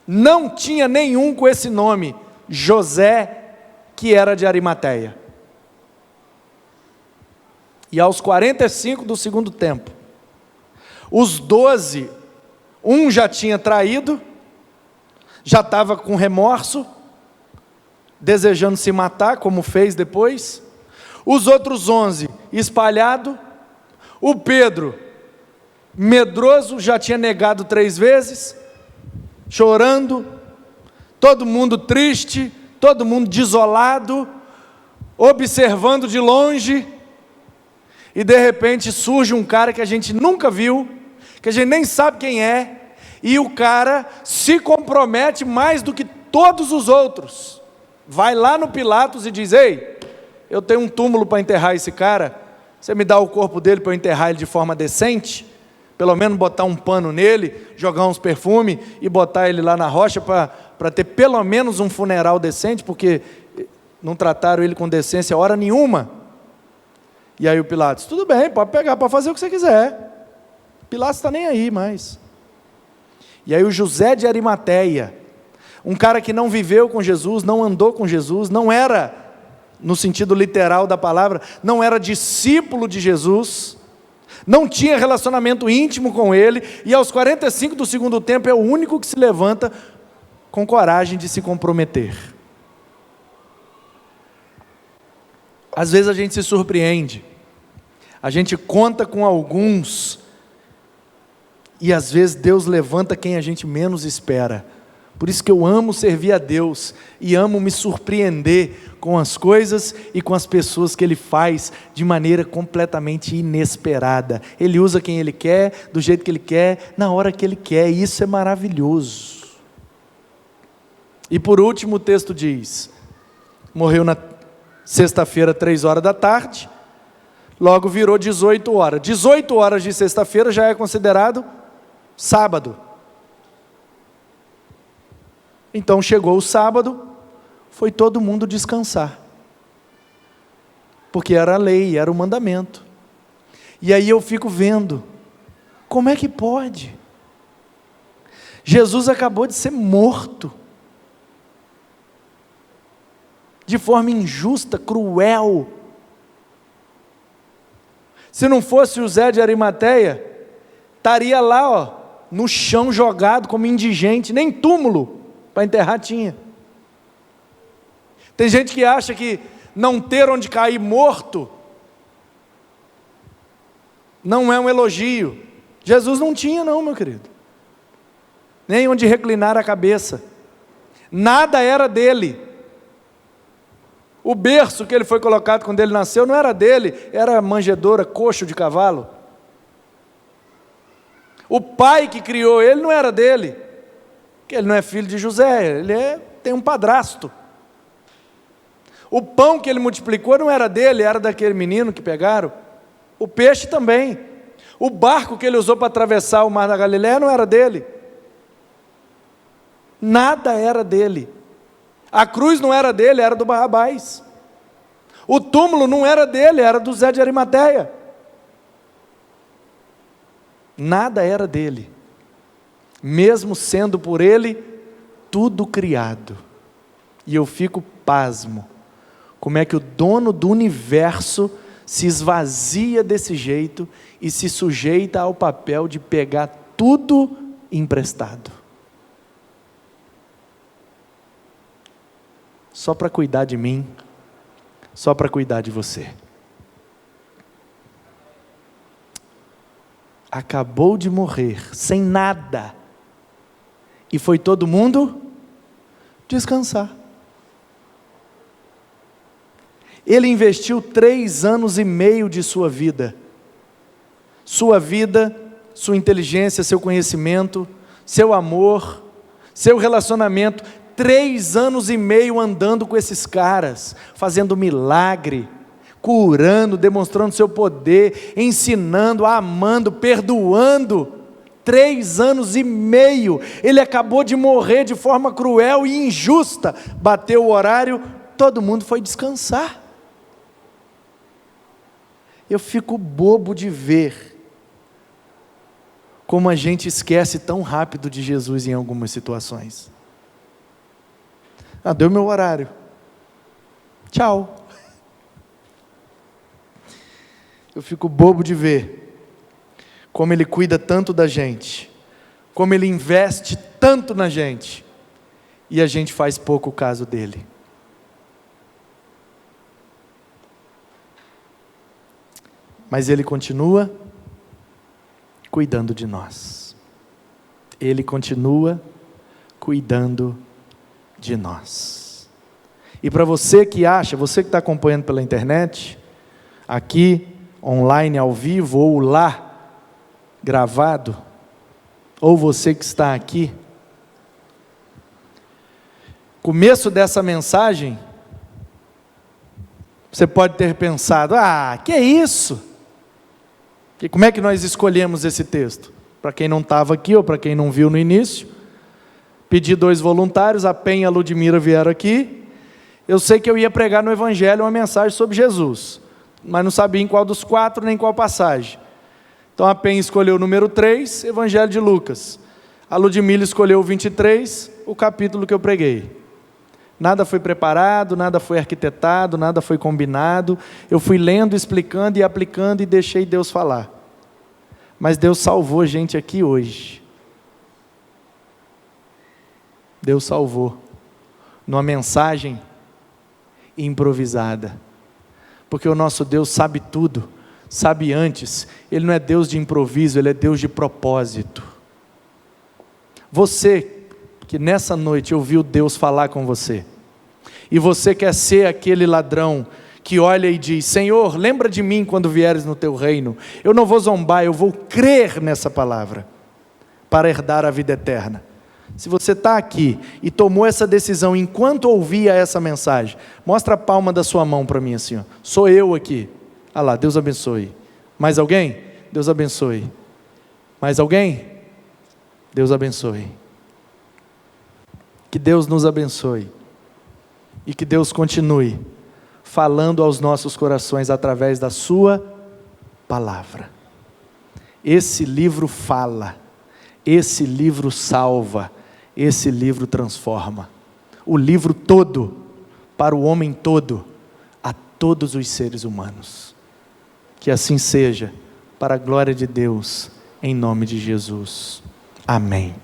não tinha nenhum com esse nome, José, que era de Arimateia. E aos 45 do segundo tempo, os 12, um já tinha traído, já estava com remorso, desejando se matar, como fez depois. Os outros 11 espalhados. O Pedro, medroso, já tinha negado 3 vezes, chorando. Todo mundo triste, todo mundo desolado, observando de longe. E de repente surge um cara que a gente nunca viu, que a gente nem sabe quem é, e o cara se compromete mais do que todos os outros. Vai lá no Pilatos e diz: ei, eu tenho um túmulo para enterrar esse cara, você me dá o corpo dele para eu enterrar ele de forma decente? Pelo menos botar um pano nele, jogar uns perfumes e botar ele lá na rocha para ter pelo menos um funeral decente, porque não trataram ele com decência hora nenhuma. E aí o Pilatos: tudo bem, pode pegar, pode fazer o que você quiser. Pilatos está nem aí mais. E aí o José de Arimateia, um cara que não viveu com Jesus, não andou com Jesus, não era, no sentido literal da palavra, não era discípulo de Jesus, não tinha relacionamento íntimo com ele, e aos 45 do segundo tempo é o único que se levanta com coragem de se comprometer. Às vezes a gente se surpreende, a gente conta com alguns, e às vezes Deus levanta quem a gente menos espera. Por isso que eu amo servir a Deus, e amo me surpreender com as coisas e com as pessoas que Ele faz de maneira completamente inesperada. Ele usa quem Ele quer, do jeito que Ele quer, na hora que Ele quer, e isso é maravilhoso. E por último o texto diz: morreu na sexta-feira, 3 horas da tarde, logo virou 18 horas. 18 horas de sexta-feira já é considerado sábado. Então chegou o sábado, foi todo mundo descansar, porque era a lei, era o mandamento. E aí eu fico vendo, como é que pode? Jesus acabou de ser morto, de forma injusta, cruel. Se não fosse o Zé de Arimateia, estaria lá, ó, no chão jogado como indigente, nem túmulo para enterrar tinha. Tem gente que acha que não ter onde cair morto não é um elogio. Jesus não tinha não, meu querido, nem onde reclinar a cabeça, nada era dele. O berço que ele foi colocado quando ele nasceu não era dele, era manjedoura, coxo de cavalo. O pai que criou ele não era dele, porque ele não é filho de José, tem um padrasto. O pão que ele multiplicou não era dele, era daquele menino que pegaram. O peixe também. O barco que ele usou para atravessar o mar da Galileia não era dele. Nada era dele. A cruz não era dele, era do Barrabás. O túmulo não era dele, era do Zé de Arimateia. Nada era dele, mesmo sendo por ele tudo criado. E eu fico pasmo, como é que o dono do universo se esvazia desse jeito e se sujeita ao papel de pegar tudo emprestado, só para cuidar de mim, só para cuidar de você. Acabou de morrer, sem nada, e foi todo mundo descansar. Ele investiu 3 anos e meio de sua vida, sua inteligência, seu conhecimento, seu amor, seu relacionamento, 3 anos e meio andando com esses caras, fazendo milagre, curando, demonstrando seu poder, ensinando, amando, perdoando. 3 anos e meio, ele acabou de morrer de forma cruel e injusta, bateu o horário, todo mundo foi descansar. Eu fico bobo de ver como a gente esquece tão rápido de Jesus em algumas situações. Deu meu horário, tchau. Eu fico bobo de ver como Ele cuida tanto da gente, como Ele investe tanto na gente, e a gente faz pouco caso dEle. mas Ele continua cuidando de nós. Ele continua cuidando de nós. E para você que acha, você que está acompanhando pela internet, aqui, online, ao vivo, ou lá, gravado, ou você que está aqui, começo dessa mensagem, você pode ter pensado, que é isso? E como é que nós escolhemos esse texto? Para quem não estava aqui, ou para quem não viu no início, pedi 2 voluntários, a Pen e a Ludmira vieram aqui. Eu sei que eu ia pregar no Evangelho uma mensagem sobre Jesus, mas não sabia em qual dos 4, nem qual passagem. Então a Pen escolheu o número 3, Evangelho de Lucas. A Ludmila escolheu o 23, o capítulo que eu preguei. Nada foi preparado, nada foi arquitetado, nada foi combinado. Eu fui lendo, explicando e aplicando e deixei Deus falar. Mas Deus salvou a gente aqui hoje. Deus salvou. Numa mensagem improvisada. Porque o nosso Deus sabe tudo, sabe antes. Ele não é Deus de improviso, Ele é Deus de propósito. Você que nessa noite ouviu Deus falar com você, e você quer ser aquele ladrão que olha e diz, Senhor, lembra de mim quando vieres no teu reino, eu não vou zombar, eu vou crer nessa palavra, para herdar a vida eterna. Se você está aqui, e tomou essa decisão enquanto ouvia essa mensagem, mostra a palma da sua mão para mim assim, sou eu aqui, lá, Deus abençoe. Mais alguém? Deus abençoe. Mais alguém? Deus abençoe. Que Deus nos abençoe, e que Deus continue falando aos nossos corações através da sua palavra. Esse livro fala, esse livro salva, esse livro transforma. O livro todo, para o homem todo, a todos os seres humanos. Que assim seja, para a glória de Deus, em nome de Jesus. Amém.